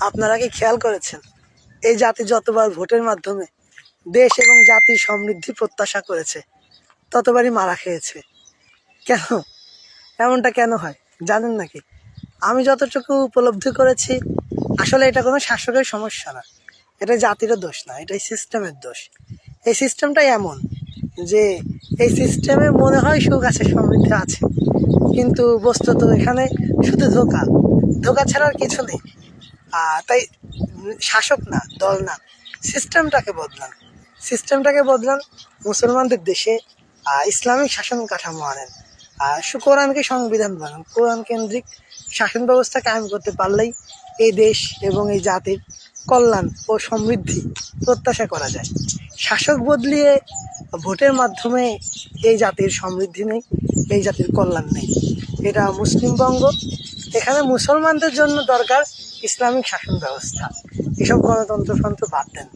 আপনারা কি খেয়াল করেছেন এই জাতি যতবার ভোটের মাধ্যমে দেশ এবং জাতির সমৃদ্ধি প্রত্যাশা করেছে ততবারই মারা খেয়েছে? কেন? এমনটা কেন হয় জানেন নাকি? আমি যতটুকু উপলব্ধি করেছি, আসলে এটা কোনো শাসকের সমস্যা না, এটা জাতিরও দোষ না, এটাই সিস্টেমের দোষ। এই সিস্টেমটাই এমন যে এই সিস্টেমে মনে হয় সুখ আছে, সমৃদ্ধি আছে, কিন্তু বস্তুত এখানে শুধু ধোঁকা, ধোঁকা ছাড়া আর কিছু নেই। তাই শাসক না, দল না, সিস্টেমটাকে বদলান, সিস্টেমটাকে বদলান। মুসলমানদের দেশে ইসলামিক শাসন কাঠামো আনেন, কোরআনকে সংবিধান বানান। কোরআন কেন্দ্রিক শাসন ব্যবস্থা কায়েম করতে পারলেই এই দেশ এবং এই জাতির কল্যাণ ও সমৃদ্ধি প্রত্যাশা করা যায়। শাসক বদলিয়ে ভোটের মাধ্যমে এই জাতির সমৃদ্ধি নেই, এই জাতির কল্যাণ নেই। এটা মুসলিমবঙ্গ, এখানে মুসলমানদের জন্য দরকার ইসলামিক শাসন ব্যবস্থা। এসব গণতন্ত্র বাদ দেন।